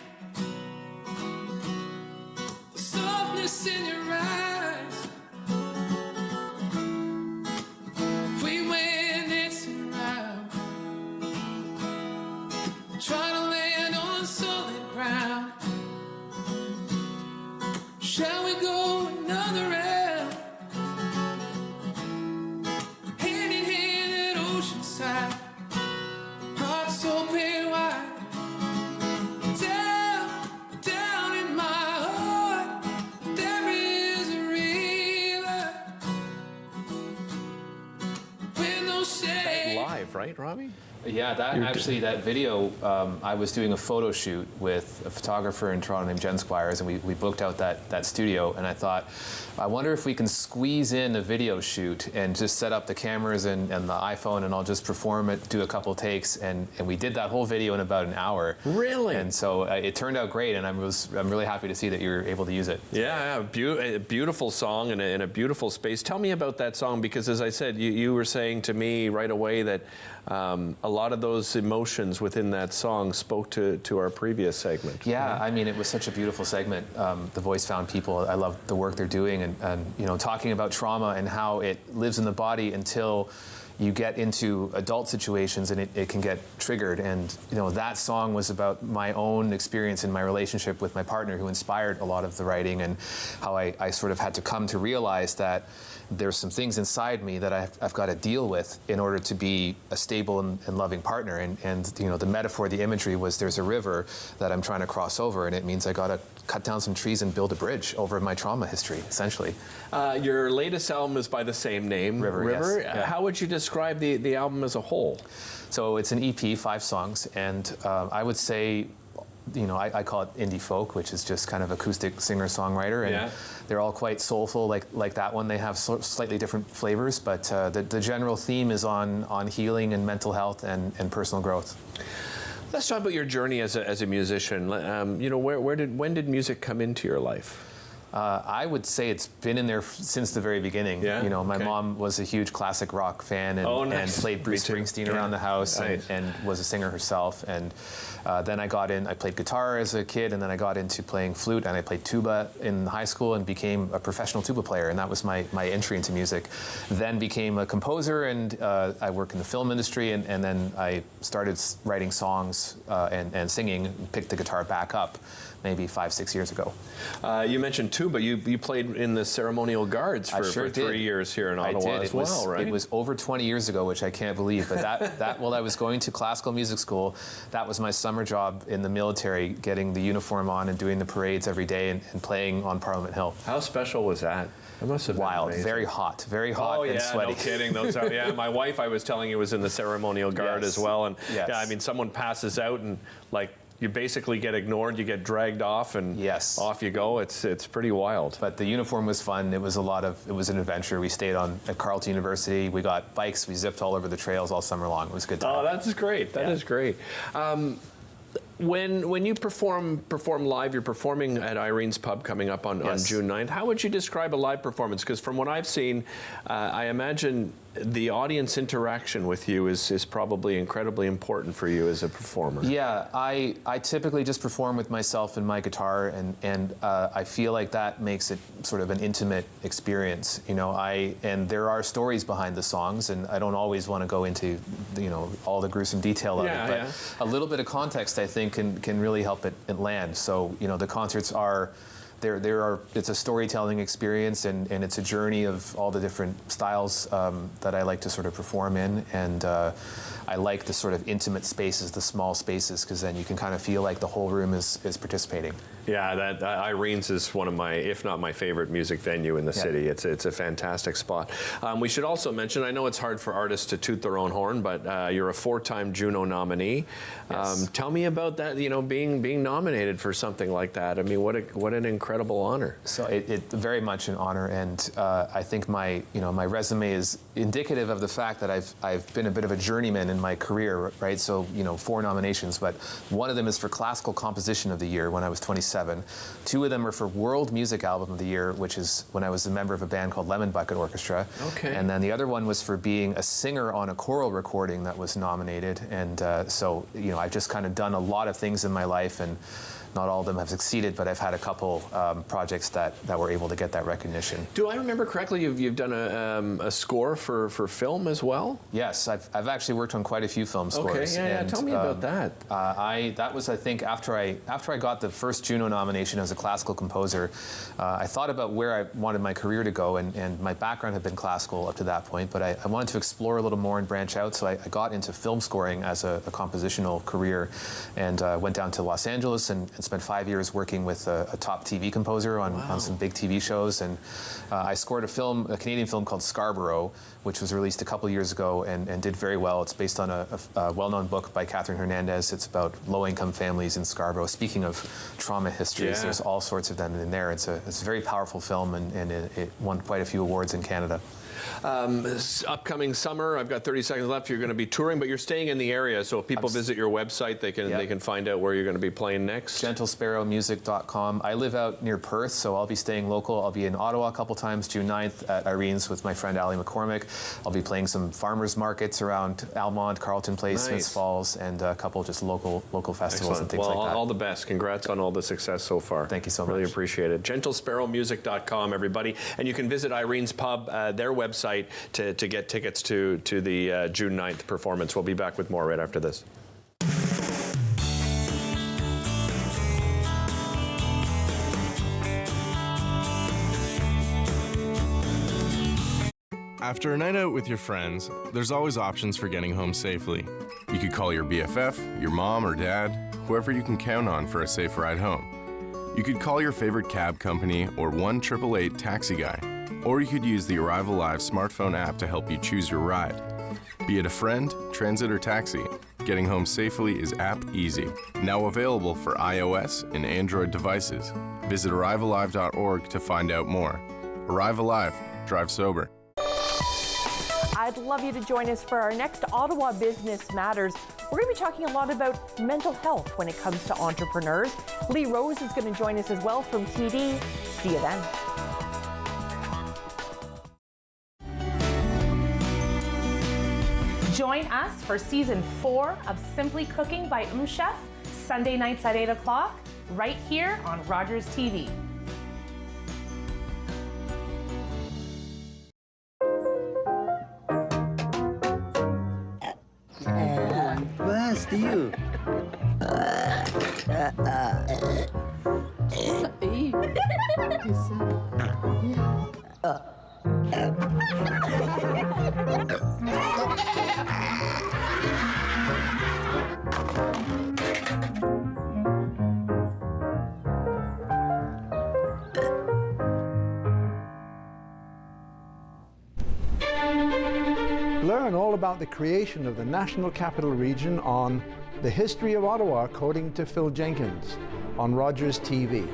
Softness in your eyes, we went dancing around, trying to land on solid ground. Shall we go another round? Hand in hand at oceanside, hearts open wide. Down in my heart, there is a river with no shade. Live, right, Robbie? Yeah, that video, I was doing a photo shoot with a photographer in Toronto named Jen Squires, and we booked out that studio, and I thought, I wonder if we can squeeze in a video shoot and just set up the cameras and the iPhone, and I'll just perform it, do a couple takes, and we did that whole video in about an hour. Really? And so it turned out great, and I'm really happy to see that you were able to use it. Yeah, a beautiful song in a beautiful space. Tell me about that song, because as I said, you were saying to me right away that a lot of those emotions within that song spoke to our previous segment. Yeah, I mean, it was such a beautiful segment. The Voice Found People, I love the work they're doing, and you know, talking about trauma and how it lives in the body until you get into adult situations and it can get triggered. And you know, that song was about my own experience in my relationship with my partner, who inspired a lot of the writing, and how I sort of had to come to realize that there's some things inside me that I've got to deal with in order to be a stable and loving partner. And you know, the metaphor, the imagery was, there's a river that I'm trying to cross over, and it means I got to cut down some trees and build a bridge over my trauma history, essentially. Your latest album is by the same name, River. Yes. Yeah. How would you describe the album as a whole? So it's an EP, 5 songs, and I would say, you know, I call it indie folk, which is just kind of acoustic singer-songwriter, and they're all quite soulful, like that one. They have slightly different flavors, but the general theme is on healing and mental health and personal growth. Let's talk about your journey as a musician. You know, when did music come into your life? I would say it's been in there since the very beginning. Yeah? You know, my mom was a huge classic rock fan and played Bruce Springsteen around the house, and was a singer herself. And then I played guitar as a kid, and then I got into playing flute, and I played tuba in high school and became a professional tuba player, and that was my entry into music. Then became a composer, and I work in the film industry, and then I started writing songs and singing, and picked the guitar back up maybe 5-6 years ago. You mentioned tuba. You played in the ceremonial guards for 3 years here in Ottawa as well, right? It was over 20 years ago, which I can't believe. But that while I was going to classical music school, that was my summer job in the military, getting the uniform on and doing the parades every day and playing on Parliament Hill. How special was that? It must have been wild, amazing. very hot and sweaty. No kidding. Those are, yeah, my wife, I was telling you, was in the ceremonial guard as well, and yeah, I mean, someone passes out and like, you basically get ignored, you get dragged off, and off you go. It's pretty wild. But the uniform was fun. It was an adventure. We stayed at Carleton University. We got bikes. We zipped all over the trails all summer long. It was a good time. Oh, that's great. That is great. When you perform live, you're performing at Irene's Pub coming up on June 9th. How would you describe a live performance? Because from what I've seen, I imagine the audience interaction with you is probably incredibly important for you as a performer. Yeah, I typically just perform with myself and my guitar, and I feel like that makes it sort of an intimate experience. You know, and there are stories behind the songs, and I don't always want to go into, you know, all the gruesome detail of it, but a little bit of context, I think, can really help it land. So, you know, the concerts are it's a storytelling experience, and it's a journey of all the different styles that I like to sort of perform in, and I like the sort of intimate spaces, the small spaces, because then you can kind of feel like the whole room is participating. Yeah, that Irene's is one of my, if not my favorite music venue in the city. It's a fantastic spot. We should also mention, I know it's hard for artists to toot their own horn, but you're a 4-time Juno nominee. Yes. Tell me about that, being nominated for something like that. I mean, what an incredible honor. So it very much an honor, and I think my resume is indicative of the fact that I've been a bit of a journeyman in my career, right? So 4 nominations, but one of them is for Classical Composition of the Year when I was 27. 2 of them are for World Music Album of the Year, which is when I was a member of a band called Lemon Bucket Orchestra. Okay. And then the other one was for being a singer on a choral recording that was nominated. And so I've just kind of done a lot of things in my life, and not all of them have succeeded, but I've had a couple projects that were able to get that recognition. Do I remember correctly, you've done a score for film as well? Yes, I've actually worked on quite a few film scores. Okay, yeah, tell me about that. That was, I think, after I got the first Juno nomination as a classical composer, I thought about where I wanted my career to go, and my background had been classical up to that point, but I wanted to explore a little more and branch out, so I got into film scoring as a compositional career, and went down to Los Angeles and spent 5 years working with a top TV composer on some big TV shows, and I scored a Canadian film called Scarborough, which was released a couple years ago and did very well. It's based on a well-known book by Catherine Hernandez. It's about low-income families in Scarborough. Speaking of trauma histories, there's all sorts of them in there. It's a very powerful film, and it won quite a few awards in Canada. Upcoming summer, I've got 30 seconds left. You're going to be touring, but you're staying in the area. So if people visit your website, they can find out where you're going to be playing next. GentleSparrowMusic.com. I live out near Perth, so I'll be staying local. I'll be in Ottawa a couple times, June 9th at Irene's with my friend Ali McCormick. I'll be playing some farmers markets around Almont, Carleton Place, Smiths Falls, and a couple just local festivals and things like that. All the best. Congrats on all the success so far. Thank you so much. Really appreciate it. GentleSparrowMusic.com, everybody. And you can visit Irene's Pub, their website, to get tickets to the June 9th performance. We'll be back with more right after this. After a night out with your friends, there's always options for getting home safely. You could call your BFF, your mom or dad, whoever you can count on for a safe ride home. You could call your favorite cab company or 1-888 taxi guy. Or you could use the Arrive Alive smartphone app to help you choose your ride. Be it a friend, transit, or taxi, getting home safely is app easy. Now available for iOS and Android devices. Visit arrivealive.org to find out more. Arrive Alive. Drive sober. I'd love you to join us for our next Ottawa Business Matters. We're going to be talking a lot about mental health when it comes to entrepreneurs. Lee Rose is going to join us as well from TD. See you then. Join us for Season 4 of Simply Cooking by Chef, Sunday nights at 8 o'clock, right here on Rogers TV. Best you. Learn all about the creation of the National Capital Region on The History of Ottawa, according to Phil Jenkins, on Rogers TV.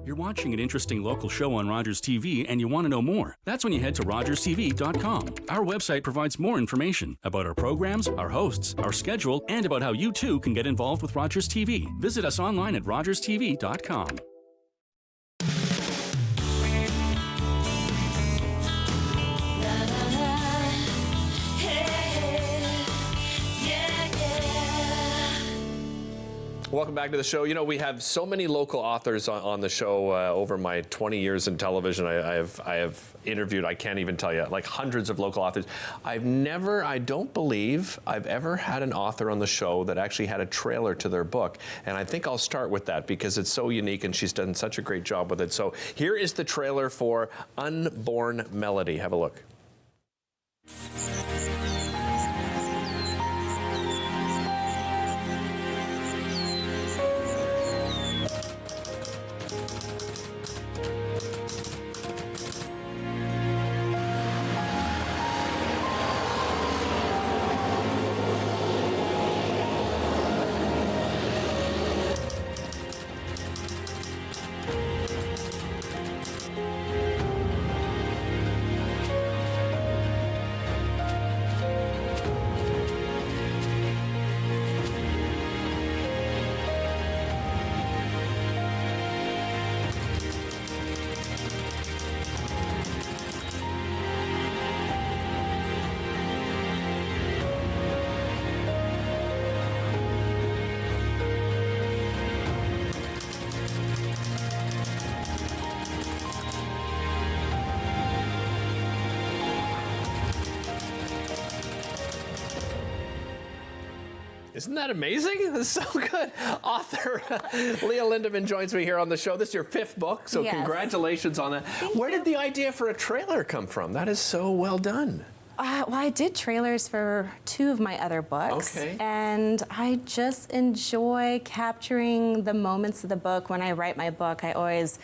You're watching an interesting local show on Rogers TV and you want to know more. That's when you head to RogersTV.com. Our website provides more information about our programs, our hosts, our schedule, and about how you too can get involved with Rogers TV. Visit us online at RogersTV.com. Welcome back to the show. You know, we have so many local authors on the show. Over my 20 years in television, I have interviewed, I can't even tell you, like hundreds of local authors. I don't believe I've ever had an author on the show that actually had a trailer to their book. And I think I'll start with that because it's so unique and she's done such a great job with it. So here is the trailer for Unborn Melody. Have a look. Isn't that amazing? That's so good. Author Leah Lindeman joins me here on the show. This is your 5th book, so Yes. Congratulations on that. Where did the idea for a trailer come from? That is so well done. Well, I did trailers for 2 of my other books. Okay. And I just enjoy capturing the moments of the book. When I write my book, I always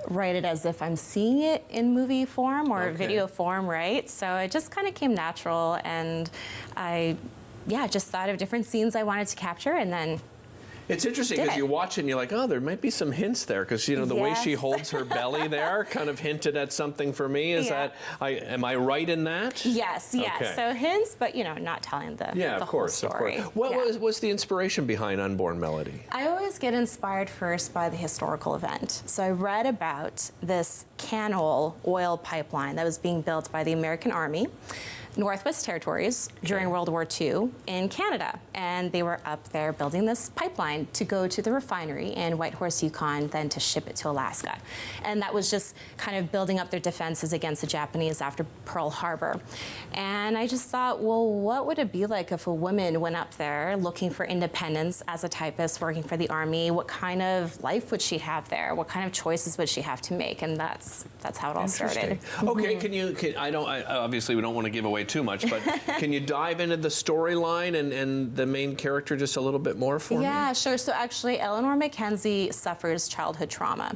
write it as if I'm seeing it in movie form or video form, right? So it just kind of came natural, and I just thought of different scenes I wanted to capture, and then It's interesting because you watch it and you're like, oh, there might be some hints there because, you know, the way she holds her belly there kind of hinted at something for me. Is that, am I right in that? Yes, yes. Okay. So hints, but, you know, not telling the, Yeah, the of course, whole story. of course. What was the inspiration behind Unborn Melody? I always get inspired first by the historical event. So I read about this canal oil pipeline that was being built by the American Army, Northwest Territories, during World War II in Canada. And they were up there building this pipeline to go to the refinery in Whitehorse, Yukon, then to ship it to Alaska. And that was just kind of building up their defenses against the Japanese after Pearl Harbor. And I just thought, well, what would it be like if a woman went up there looking for independence as a typist working for the Army? What kind of life would she have there? What kind of choices would she have to make? And that's how it all started. Okay, obviously we don't want to give away too much, but can you dive into the storyline and the main character just a little bit more for me? Yeah, sure. So actually, Eleanor Mackenzie suffers childhood trauma,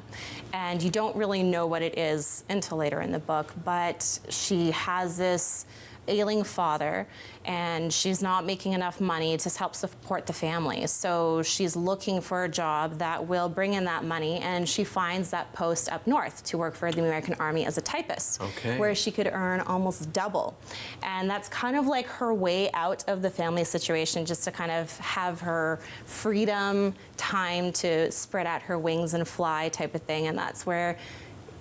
and you don't really know what it is until later in the book, but she has this ailing father, and she's not making enough money to help support the family. So she's looking for a job that will bring in that money, and she finds that post up north to work for the American Army as a typist, where she could earn almost double. And that's kind of like her way out of the family situation, just to kind of have her freedom, time to spread out her wings and fly type of thing. And that's where,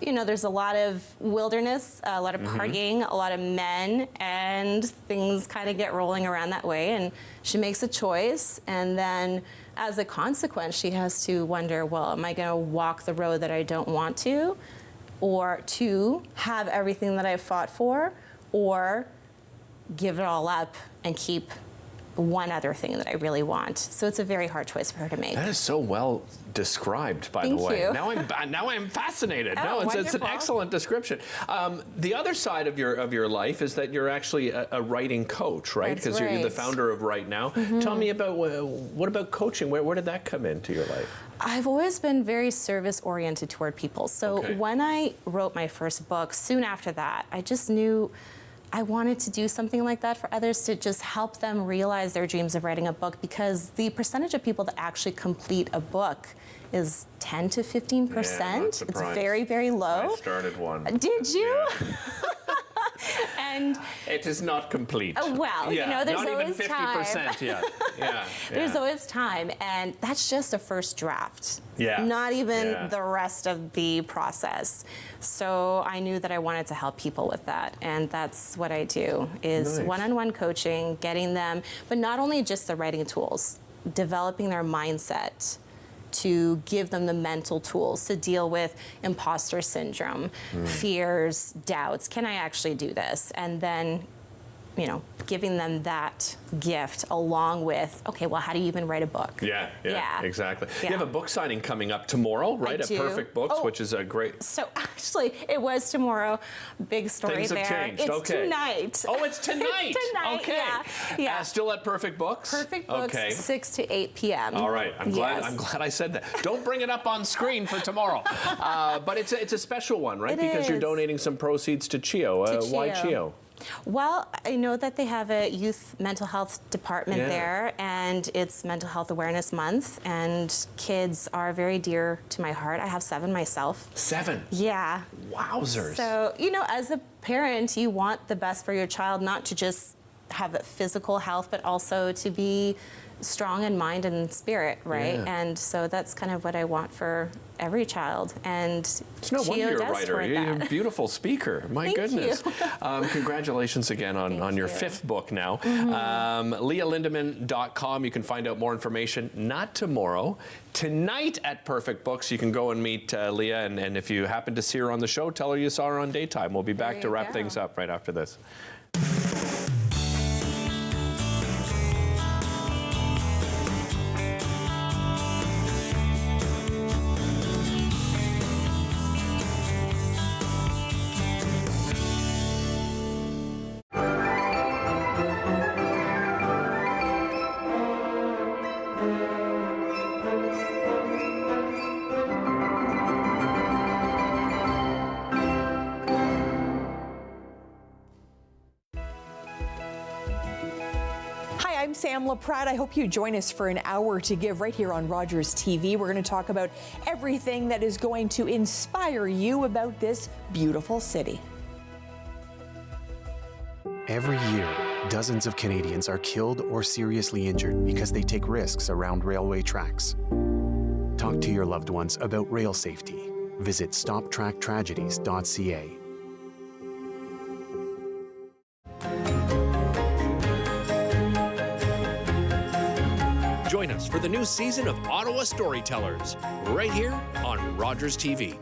you know, there's a lot of wilderness, a lot of partying, a lot of men, and things kind of get rolling around that way. And she makes a choice, and then as a consequence, she has to wonder, well, am I going to walk the road that I don't want to, or to have everything that I've fought for, or give it all up and keep one other thing that I really want. So it's a very hard choice for her to make. That is so well described, by the way. You. Now I'm fascinated. Oh, it's an excellent description. The other side of your life is that you're actually a writing coach, right? Because you're the founder of Right Now. Tell me about what about coaching? Where did that come into your life? I've always been very service-oriented toward people. So when I wrote my first book, soon after that, I just knew I wanted to do something like that for others, to just help them realize their dreams of writing a book, because the percentage of people that actually complete a book is 10 to 15%. Yeah, it's very, very low. I started one. Did you? Yeah. And it is not complete. Well, you know, there's not always even 50% yet. Yeah. There's always time, and that's just a first draft. Yeah. Not even the rest of the process. So I knew that I wanted to help people with that, and that's what I do, is one-on-one coaching, getting them, but not only just the writing tools, developing their mindset to give them the mental tools to deal with imposter syndrome, fears, doubts. Can I actually do this? And then, you know, giving them that gift along with, okay, well, how do you even write a book? Yeah, exactly. Yeah. You have a book signing coming up tomorrow, right? I At do. Perfect Books, Oh. which is a great... So actually, it was tomorrow. Big story Things have there. changed. It's Okay. tonight. Oh, it's tonight. It's tonight. Okay. Yeah. Still at Perfect Books? Perfect Books, Okay. 6 to 8 p.m. All right. I'm glad. Yes. I'm glad I said that. Don't bring it up on screen for tomorrow. But it's a special one, right? It Because you're is. donating some proceeds to CHEO. Why CHEO? Well, I know that they have a youth mental health department Yeah. there, and it's Mental Health Awareness Month, and kids are very dear to my heart. I have 7 myself. 7? Yeah. Wowzers. So, you know, as a parent, you want the best for your child, not to just have physical health, but also to be strong in mind and spirit, right? Yeah. And so that's kind of what I want for every child. And It's no wonder CHEO you're a does writer. toward You're a that. beautiful speaker. My Thank goodness. you. Congratulations again on your 5th book now. LeahLindeman.com. You can find out more information. Not tomorrow. Tonight at Perfect Books, you can go and meet Leah. And if you happen to see her on the show, tell her you saw her on Daytime. We'll be back to wrap things up right after this. Hi, I'm Sam LaPratt. I hope you join us for an hour to give right here on Rogers TV. We're going to talk about everything that is going to inspire you about this beautiful city. Every year, dozens of Canadians are killed or seriously injured because they take risks around railway tracks. Talk to your loved ones about rail safety. Visit stoptracktragedies.ca. Join us for the new season of Ottawa Storytellers, right here on Rogers TV.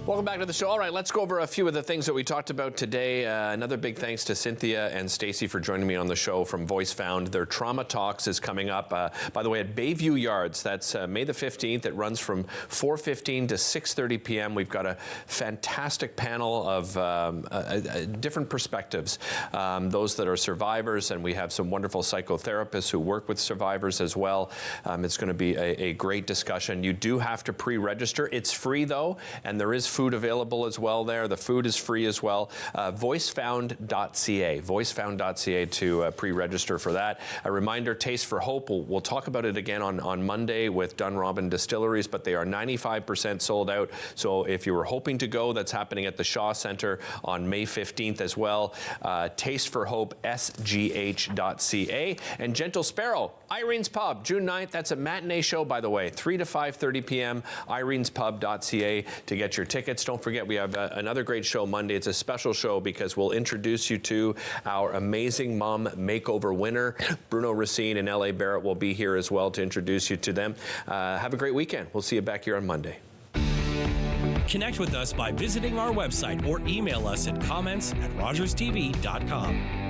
Welcome back to the show. All right, let's go over a few of the things that we talked about today. Another big thanks to Cynthia and Stacy for joining me on the show from Voice Found. Their Trauma Talks is coming up, by the way, at Bayview Yards. That's May the 15th. It runs from 4:15 to 6:30 p.m. We've got a fantastic panel of different perspectives, those that are survivors, and we have some wonderful psychotherapists who work with survivors as well. It's going to be a great discussion. You do have to pre-register. It's free, though, and there is food available as well there. The food is free as well. Voicefound.ca. Voicefound.ca to pre-register for that. A reminder, Taste for Hope. We'll talk about it again on Monday with Dunrobin Distilleries, but they are 95% sold out. So if you were hoping to go, that's happening at the Shaw Centre on May 15th as well. Taste for Hope, SGH.ca. And Gentle Sparrow, Irene's Pub, June 9th. That's a matinee show, by the way, 3 to 5:30 p.m. Irene'sPub.ca to get your tickets. Don't forget, we have another great show Monday. It's a special show because we'll introduce you to our amazing mom makeover winner. Bruno Racine and L.A. Barrett will be here as well to introduce you to them. Have a great weekend. We'll see you back here on Monday. Connect with us by visiting our website or email us at comments@rogerstv.com.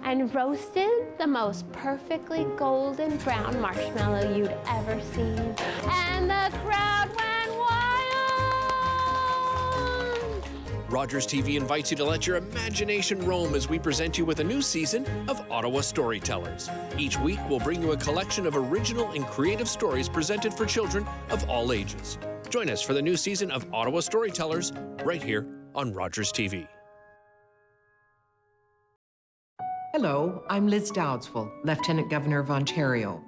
And roasted the most perfectly golden brown marshmallow you'd ever seen. And the crowd went wild! Rogers TV invites you to let your imagination roam as we present you with a new season of Ottawa Storytellers. Each week, we'll bring you a collection of original and creative stories presented for children of all ages. Join us for the new season of Ottawa Storytellers right here on Rogers TV. Hello, I'm Liz Dowdswell, Lieutenant Governor of Ontario.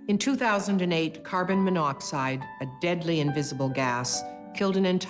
In 2008, carbon monoxide, a deadly invisible gas, killed an entire